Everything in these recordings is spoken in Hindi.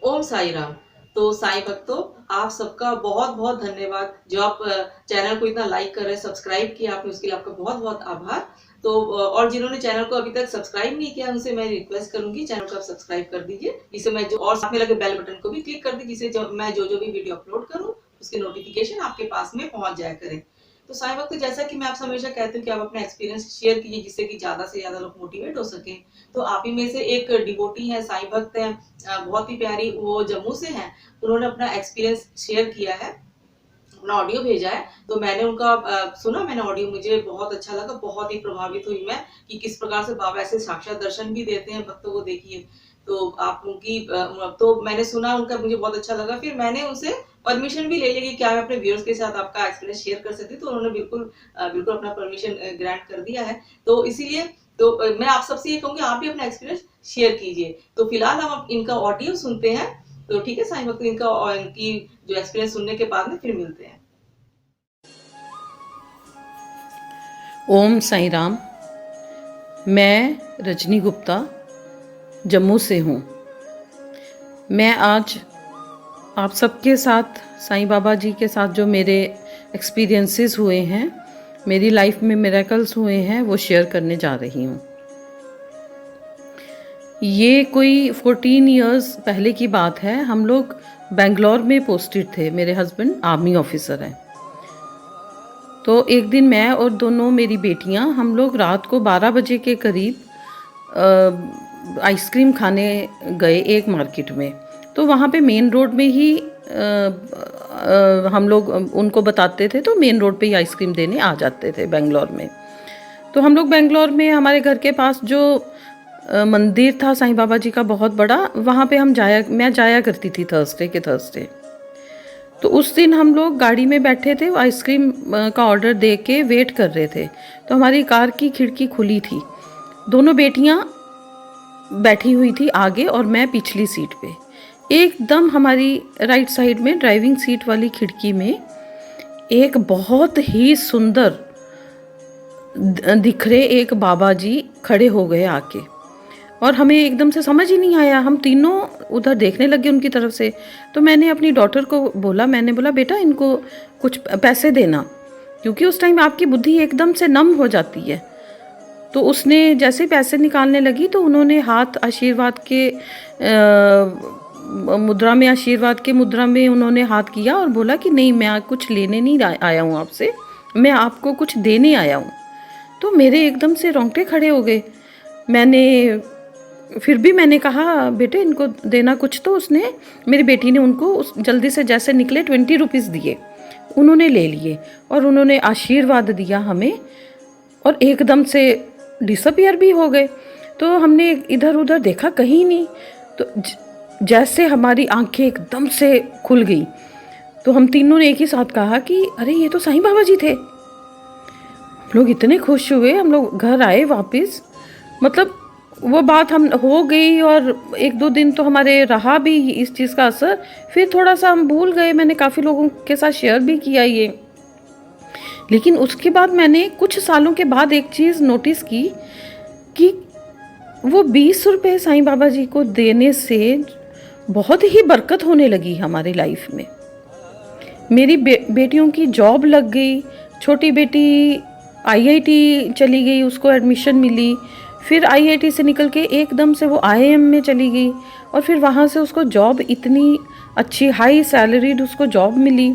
ओम साई राम। तो साईं भक्तों, आप सबका बहुत बहुत धन्यवाद जो आप चैनल को इतना लाइक कर रहे हैं, सब्सक्राइब किया आपने, उसके लिए आपका बहुत बहुत आभार। तो और जिन्होंने चैनल को अभी तक सब्सक्राइब नहीं किया उनसे मैं रिक्वेस्ट करूंगी चैनल को आप सब्सक्राइब कर दीजिए, जिससे मैं जो और साथ में लगे बेल बटन को भी क्लिक कर दीजिए, जिससे मैं जो जो भी वीडियो अपलोड करूँ उसके नोटिफिकेशन आपके पास में पहुंच जाया करे। तो साईं भक्त, जैसा कि मैं आपसे हमेशा कहती हूँ कि आप अपना एक्सपीरियंस शेयर कीजिए, जिससे कि ज्यादा से ज्यादा लोग मोटिवेट हो सके। तो आप ही में से एक डिवोटी है, साईं भक्त है, बहुत ही प्यारी, वो जम्मू से हैं। उन्होंने अपना एक्सपीरियंस शेयर किया है, अपना ऑडियो भेजा है। तो मैंने उनका सुना, मैंने ऑडियो, मुझे बहुत अच्छा लगा, बहुत ही प्रभावित हुई मैं कि किस प्रकार से बाबा ऐसे साक्षात दर्शन भी देते हैं भक्तों को, देखिए। तो आप उनकी तो मैंने सुना उनका, मुझे बहुत अच्छा लगा। फिर मैंने उनसे परमिशन भी ले ली कि क्या मैं अपने व्यूअर्स के साथ आपका एक्सपीरियंस शेयर कर सकती हूँ, तो उन्होंने बिल्कुल बिल्कुल अपना परमिशन ग्रांट कर दिया है। तो इसीलिए तो मैं आप सबसे ये कहूंगी, आप भी अपना एक्सपीरियंस शेयर कीजिए। तो फिलहाल हम इनका ऑडियो सुनते हैं। तो ठीक है साईं भक्त, इनका और इनकी जो एक्सपीरियंस सुनने के बाद में फिर मिलते हैं। ओम साई राम। मैं रजनी गुप्ता जम्मू से हूँ। मैं आज आप सबके साथ साईं बाबा जी के साथ जो मेरे एक्सपीरियंसेस हुए हैं, मेरी लाइफ में मिरेकल्स हुए हैं, वो शेयर करने जा रही हूँ। ये कोई 14 इयर्स पहले की बात है। हम लोग बेंगलोर में पोस्टेड थे, मेरे हस्बैंड आर्मी ऑफिसर हैं। तो एक दिन मैं और दोनों मेरी बेटियां, हम लोग रात को 12 बजे के करीब आइसक्रीम खाने गए एक मार्केट में। तो वहाँ पे मेन रोड में ही हम लोग उनको बताते थे, तो मेन रोड पे ही आइसक्रीम देने आ जाते थे बेंगलोर में। तो हम लोग बेंगलोर में हमारे घर के पास जो मंदिर था साईं बाबा जी का बहुत बड़ा, वहाँ पे मैं जाया करती थी थर्सडे के थर्सडे। तो उस दिन हम लोग गाड़ी में बैठे थे, आइसक्रीम का ऑर्डर दे के वेट कर रहे थे। तो हमारी कार की खिड़की खुली थी, दोनों बेटियां बैठी हुई थी आगे और मैं पिछली सीट पे। एकदम हमारी राइट साइड में ड्राइविंग सीट वाली खिड़की में एक बहुत ही सुंदर दिख रहे एक बाबा जी खड़े हो गए आके। और हमें एकदम से समझ ही नहीं आया, हम तीनों उधर देखने लगे उनकी तरफ से। तो मैंने अपनी डॉटर को बोला, मैंने बोला बेटा इनको कुछ पैसे देना, क्योंकि उस टाइम आपकी बुद्धि एकदम से नम हो जाती है। तो उसने जैसे पैसे निकालने लगी तो उन्होंने हाथ आशीर्वाद के मुद्रा में, आशीर्वाद के मुद्रा में उन्होंने हाथ किया और बोला कि नहीं, मैं कुछ लेने नहीं आया हूँ आपसे, मैं आपको कुछ देने आया हूँ। तो मेरे एकदम से रोंगटे खड़े हो गए। फिर भी मैंने कहा बेटे इनको देना कुछ। तो उसने, मेरी बेटी ने उनको जल्दी से जैसे निकले 20 रुपीज़ दिए, उन्होंने ले लिए और उन्होंने आशीर्वाद दिया हमें और एकदम से डिसअपियर भी हो गए। तो हमने इधर उधर देखा, कहीं नहीं। तो जैसे हमारी आंखें एकदम से खुल गई, तो हम तीनों ने एक ही साथ कहा कि अरे ये तो साईं बाबा जी थे। लोग इतने खुश हुए, हम लोग घर आए वापस। मतलब वो बात हम हो गई और एक दो दिन तो हमारे रहा भी इस चीज़ का असर। फिर थोड़ा सा हम भूल गए, मैंने काफ़ी लोगों के साथ शेयर भी किया ये। लेकिन उसके बाद मैंने कुछ सालों के बाद एक चीज़ नोटिस की कि वो 20 रुपये साईं बाबा जी को देने से बहुत ही बरकत होने लगी हमारी लाइफ में। मेरी बेटियों की जॉब लग गई। छोटी बेटी आईआईटी चली गई, उसको एडमिशन मिली। फिर आईआईटी से निकल के एकदम से वो आईआईएम में चली गई और फिर वहाँ से उसको जॉब, इतनी अच्छी हाई सैलरीड उसको जॉब मिली।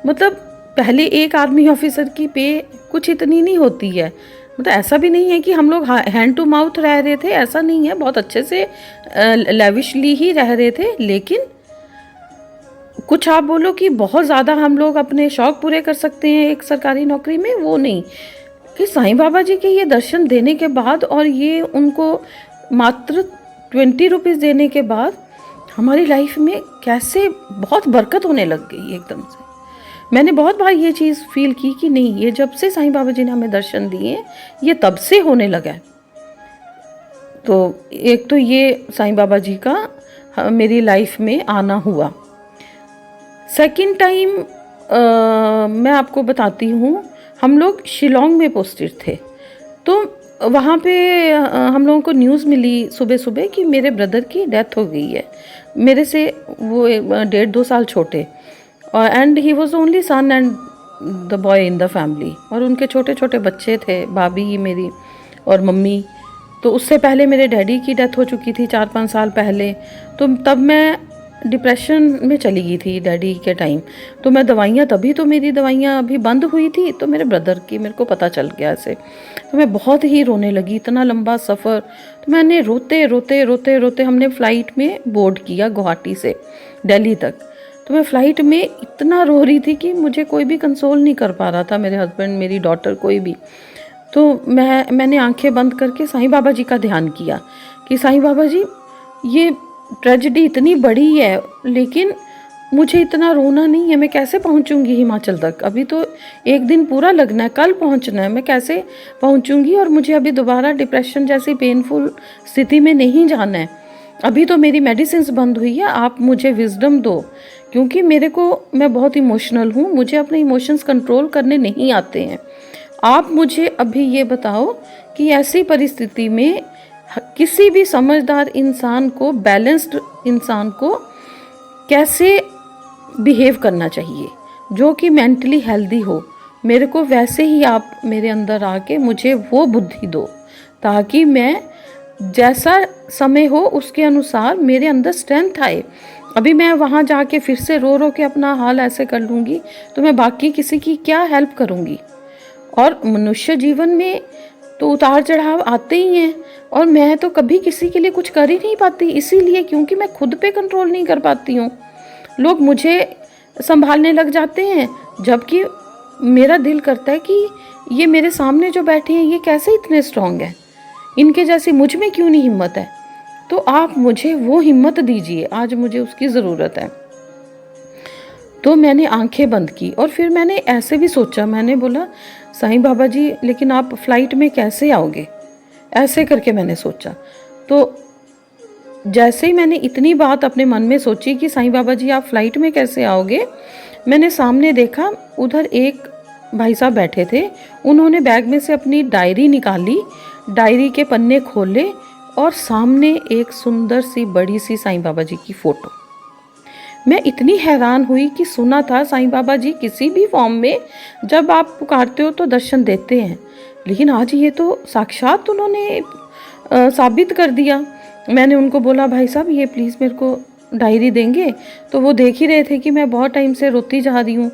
मतलब पहले एक आर्मी ऑफिसर की पे कुछ इतनी नहीं होती है। मतलब ऐसा भी नहीं है कि हम लोग हैंड टू माउथ रह रहे थे, ऐसा नहीं है, बहुत अच्छे से लेविशली ही रह रहे थे। लेकिन कुछ आप बोलो कि बहुत ज़्यादा हम लोग अपने शौक़ पूरे कर सकते हैं एक सरकारी नौकरी में, वो नहीं। कि साईं बाबा जी के ये दर्शन देने के बाद और ये उनको मात्र 20 रुपीज़ देने के बाद हमारी लाइफ में कैसे बहुत बरकत होने लग गई एकदम से। मैंने बहुत बार ये चीज़ फील की कि नहीं, ये जब से साईं बाबा जी ने हमें दर्शन दिए ये तब से होने लगा है। तो एक तो ये साईं बाबा जी का मेरी लाइफ में आना हुआ। सेकंड टाइम मैं आपको बताती हूँ, हम लोग शिलोंग में पोस्टेड थे। तो वहाँ पे हम लोगों को न्यूज़ मिली सुबह सुबह कि मेरे ब्रदर की डेथ हो गई है, मेरे से वो 1.5-2 साल छोटे, और and he was only son and the boy in the family, और उनके छोटे छोटे बच्चे थे, भाभी मेरी और मम्मी। तो उससे पहले मेरे डैडी की डेथ हो चुकी थी 4-5 साल पहले। तो तब मैं डिप्रेशन में चली गई थी डैडी के टाइम। तो मैं दवाइयाँ, तभी तो मेरी दवाइयाँ अभी बंद हुई थी, तो मेरे ब्रदर की मेरे को पता चल गया ऐसे। तो मैं बहुत ही रोने लगी, इतना लंबा सफ़र। तो मैंने रोते रोते रोते रोते, हमने फ़्लाइट में बोर्ड किया गुवाहाटी से दिल्ली तक। तो मैं फ़्लाइट में इतना रो रही थी कि मुझे कोई भी कंसोल नहीं कर पा रहा था, मेरे हस्बैंड, मेरी डॉटर, कोई भी। तो मैंने आंखें बंद करके साईं बाबा जी का ध्यान किया कि साईं बाबा जी, ये ट्रेजेडी इतनी बड़ी है, लेकिन मुझे इतना रोना नहीं है। मैं कैसे पहुंचूंगी हिमाचल तक? अभी तो एक दिन पूरा लगना है, कल पहुंचना है। मैं कैसे पहुंचूंगी? और मुझे अभी दोबारा डिप्रेशन जैसी पेनफुल स्थिति में नहीं जाना है। अभी तो मेरी मेडिसिन्स बंद हुई है, आप मुझे विजडम दो, क्योंकि मैं बहुत इमोशनल हूँ, मुझे अपने इमोशंस कंट्रोल करने नहीं आते हैं। आप मुझे अभी ये बताओ कि ऐसी परिस्थिति में किसी भी समझदार इंसान को, बैलेंस्ड इंसान को कैसे बिहेव करना चाहिए, जो कि मेंटली हेल्दी हो। मेरे को वैसे ही आप मेरे अंदर आके मुझे वो बुद्धि दो, ताकि मैं जैसा समय हो उसके अनुसार मेरे अंदर स्ट्रेंथ आए। अभी मैं वहाँ जाके फिर से रो रो के अपना हाल ऐसे कर लूँगी तो मैं बाकी किसी की क्या हेल्प करूँगी? और मनुष्य जीवन में तो उतार चढ़ाव आते ही हैं, और मैं तो कभी किसी के लिए कुछ कर ही नहीं पाती, इसीलिए क्योंकि मैं खुद पे कंट्रोल नहीं कर पाती हूँ। लोग मुझे संभालने लग जाते हैं, जबकि मेरा दिल करता है कि ये मेरे सामने जो बैठे हैं ये कैसे इतने स्ट्रांग हैं, इनके जैसी मुझ में क्यों नहीं हिम्मत है? तो आप मुझे वो हिम्मत दीजिए, आज मुझे उसकी ज़रूरत है। तो मैंने आंखें बंद की और फिर मैंने ऐसे भी सोचा, मैंने बोला साईं बाबा जी, लेकिन आप फ़्लाइट में कैसे आओगे? ऐसे करके मैंने सोचा। तो जैसे ही मैंने इतनी बात अपने मन में सोची कि साईं बाबा जी आप फ़्लाइट में कैसे आओगे, मैंने सामने देखा, उधर एक भाई साहब बैठे थे। उन्होंने बैग में से अपनी डायरी निकाली, डायरी के पन्ने खोले और सामने एक सुंदर सी बड़ी सी साईं बाबा जी की फ़ोटो। मैं इतनी हैरान हुई कि सुना था साईं बाबा जी किसी भी फॉर्म में जब आप पुकारते हो तो दर्शन देते हैं, लेकिन आज ये तो साक्षात उन्होंने साबित कर दिया। मैंने उनको बोला भाई साहब ये प्लीज़ मेरे को डायरी देंगे? तो वो देख ही रहे थे कि मैं बहुत टाइम से रोती जा रही हूँ,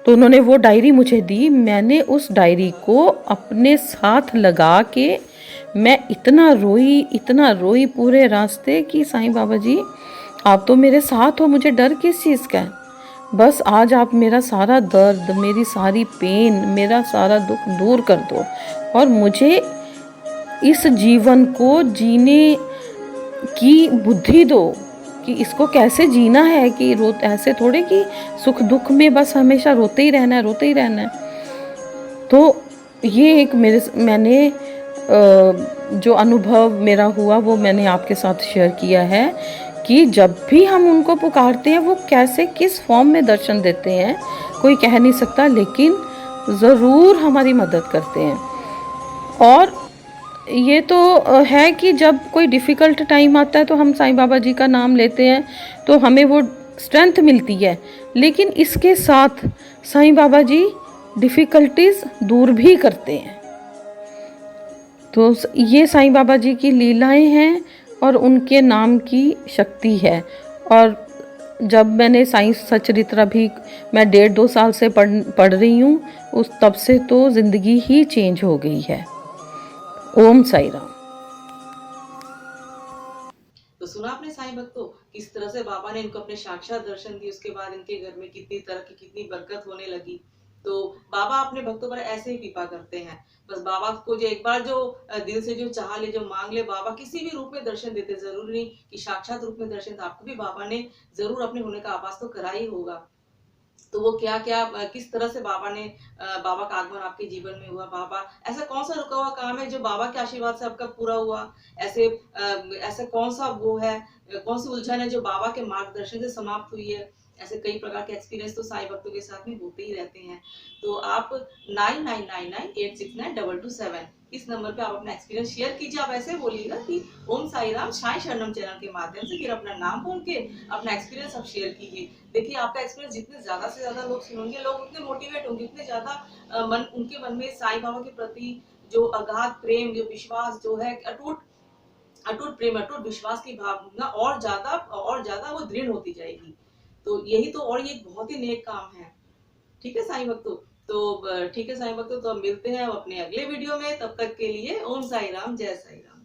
तो उन्होंने वो डायरी मुझे दी। मैंने उस डायरी को अपने साथ लगा के मैं इतना रोई पूरे रास्ते कि साईं बाबा जी आप तो मेरे साथ हो, मुझे डर किस चीज़ का है? बस आज आप मेरा सारा दर्द, मेरी सारी पेन, मेरा सारा दुख दूर कर दो और मुझे इस जीवन को जीने की बुद्धि दो कि इसको कैसे जीना है, कि ऐसे थोड़े कि सुख दुख में बस हमेशा रोते ही रहना है, रोते ही रहना है। तो ये एक मैंने जो अनुभव मेरा हुआ वो मैंने आपके साथ शेयर किया है कि जब भी हम उनको पुकारते हैं वो कैसे, किस फॉर्म में दर्शन देते हैं कोई कह नहीं सकता, लेकिन ज़रूर हमारी मदद करते हैं। और ये तो है कि जब कोई डिफ़िकल्ट टाइम आता है तो हम साईं बाबा जी का नाम लेते हैं तो हमें वो स्ट्रेंथ मिलती है, लेकिन इसके साथ साईं बाबा जी डिफ़िकल्टीज़ दूर भी करते हैं। तो ये साईं बाबा जी की लीलाएं हैं और उनके नाम की शक्ति है। और जब मैंने साईं सचरित्रा भी मैं 1.5-2 साल से पढ़ रही हूँ, उस तब से तो ज़िंदगी ही चेंज हो गई है। ओम साई राम। तो सुना आपने साईं भक्तों, किस तरह से बाबा ने इनको अपने साक्षात दर्शन दिए, उसके बाद इनके घर में कितनी तरक्की, कितनी बरकत होने लगी। तो बाबा अपने भक्तों पर ऐसे ही कृपा करते हैं। बस बाबा को जो एक बार जो दिल से जो चाह ले, जो मांग ले, बाबा किसी भी रूप में दर्शन देते। जरूरी नहीं कि साक्षात रूप में दर्शन, तो आपको भी बाबा ने जरूर अपने होने का आभास तो करा ही होगा। तो वो क्या क्या किस तरह से बाबा का आगमन आपके जीवन में हुआ, बाबा ऐसा कौन सा रुका हुआ काम है जो बाबा के आशीर्वाद से आपका पूरा हुआ, ऐसे कौन सा वो है, कौन सी उलझन है जो बाबा के मार्गदर्शन से समाप्त हुई है, ऐसे कई प्रकार के एक्सपीरियंस तो साईं भक्तों के साथ में होते ही रहते हैं। तो आप 9999869227 इस नंबर पे आप अपना एक्सपीरियंस शेयर कीजिए। आप ऐसे बोलिएगा कि ओम साई राम साई शरणम चैनल के माध्यम से, फिर अपना नाम बोल के अपना एक्सपीरियंस आप शेयर कीजिए। देखिए आपका एक्सपीरियंस जितने ज्यादा से ज्यादा लोग सुनेंगे, लोग उतने मोटिवेट होंगे, उतने ज्यादा मन उनके मन में साईं बाबा के प्रति जो अगाध प्रेम, जो विश्वास जो है, अटूट अटूट प्रेम, अटूट विश्वास की भावना और ज्यादा वो दृढ़ होती जाएगी। तो यही तो, और ये एक बहुत ही नेक काम है। ठीक है साईं भक्तों। तो ठीक है साईं भक्तों, तो अब मिलते हैं अपने अगले वीडियो में। तब तक के लिए ओम साई राम, जय साई राम।